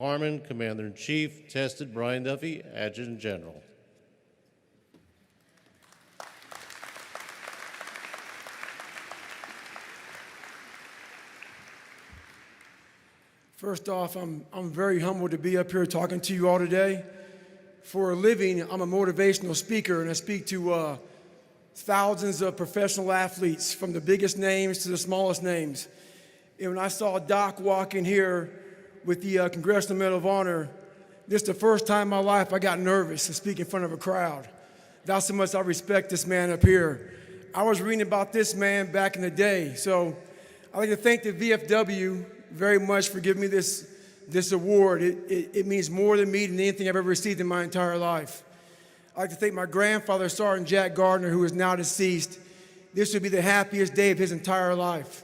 Harmon, Commander-in-Chief, Tested Brian Duffy, Adjutant General. First off, I'm very humbled to be up here talking to you all today. For a living, I'm a motivational speaker, and I speak to thousands of professional athletes, from the biggest names to the smallest names. And when I saw Doc walk in here with the Congressional Medal of Honor, this is the first time in my life I got nervous to speak in front of a crowd. That's how much I respect this man up here. I was reading about this man back in the day, so I'd like to thank the VFW very much for giving me this award. It means more to me than anything I've ever received in my entire life. I'd like to thank my grandfather, Sergeant Jack Gardner, who is now deceased. This would be the happiest day of his entire life.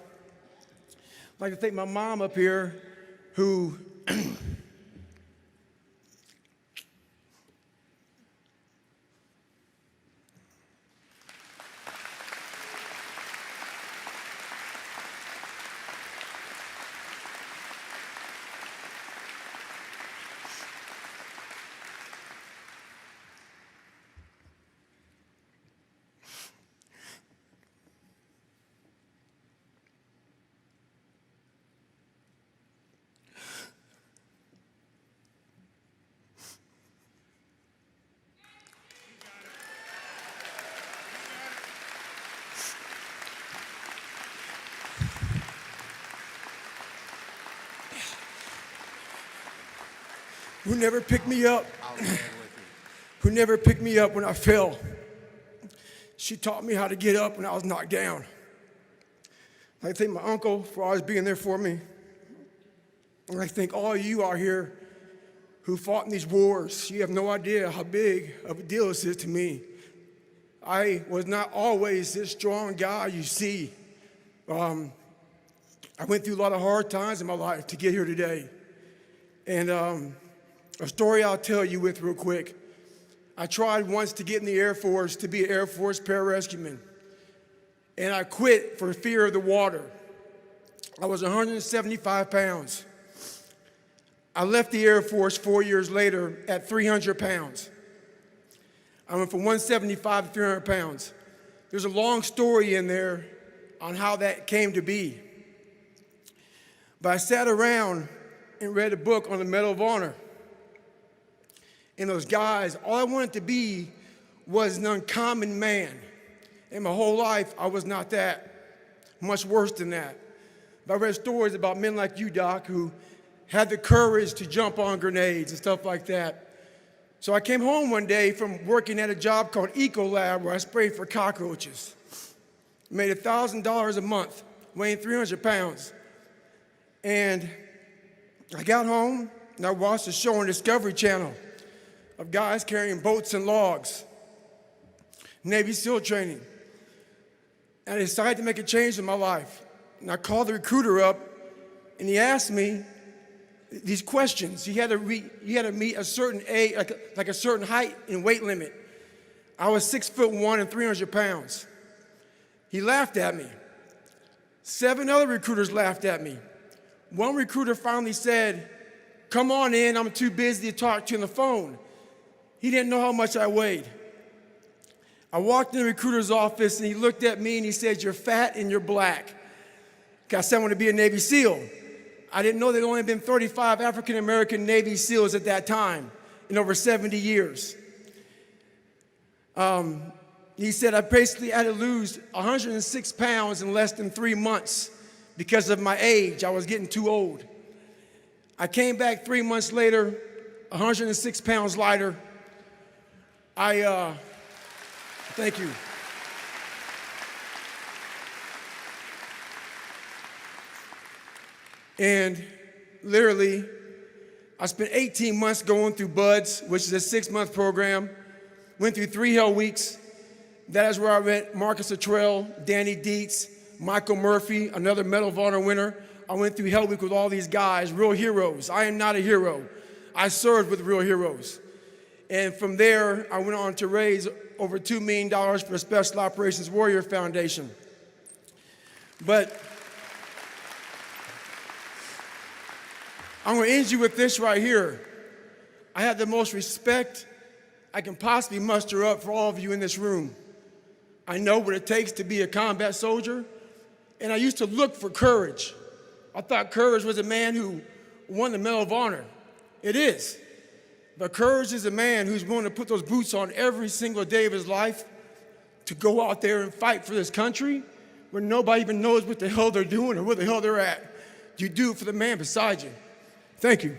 I'd like to thank my mom up here, who never picked me up, who never picked me up when I fell. She taught me how to get up when I was knocked down. I thank my uncle for always being there for me. And I thank all of you out here who fought in these wars. You have no idea how big of a deal this is to me. I was not always this strong guy you see. I went through a lot of hard times in my life to get here today. And a story I'll tell you with real quick. I tried once to get in the Air Force to be an Air Force pararescueman, and I quit for fear of the water. I was 175 pounds. I left the Air Force 4 years later at 300 pounds. I went from 175 to 300 pounds. There's a long story in there on how that came to be. But I sat around and read a book on the Medal of Honor. And those guys, all I wanted to be was an uncommon man. And my whole life, I was not that. Much worse than that. But I read stories about men like you, Doc, who had the courage to jump on grenades and stuff like that. So I came home one day from working at a job called Ecolab, where I sprayed for cockroaches. Made $1,000 a month, weighing 300 pounds. And I got home and I watched a show on Discovery Channel of guys carrying boats and logs, Navy SEAL training. And I decided to make a change in my life. And I called the recruiter up, and he asked me these questions. You had to meet a certain age, like a certain height and weight limit. I was 6'1" and 300 pounds. He laughed at me. 7 other recruiters laughed at me. One recruiter finally said, "Come on in, I'm too busy to talk to you on the phone." He didn't know how much I weighed. I walked in the recruiter's office, and he looked at me and he said, "You're fat and you're black." I said I wanted to be a Navy SEAL. I didn't know there had only been 35 African-American Navy SEALs at that time in over 70 years. He said I basically had to lose 106 pounds in less than 3 months because of my age. I was getting too old. I came back 3 months later, 106 pounds lighter. Thank you. And literally, I spent 18 months going through BUDS, which is a 6-month program. Went through 3 hell weeks. That is where I met Marcus Luttrell, Danny Dietz, Michael Murphy, another Medal of Honor winner. I went through hell week with all these guys, real heroes. I am not a hero. I served with real heroes. And from there, I went on to raise over $2 million for the Special Operations Warrior Foundation. But I'm going to end you with this right here. I have the most respect I can possibly muster up for all of you in this room. I know what it takes to be a combat soldier, and I used to look for courage. I thought courage was a man who won the Medal of Honor. It is. But courage is a man who's willing to put those boots on every single day of his life to go out there and fight for this country when nobody even knows what the hell they're doing or where the hell they're at. You do it for the man beside you. Thank you.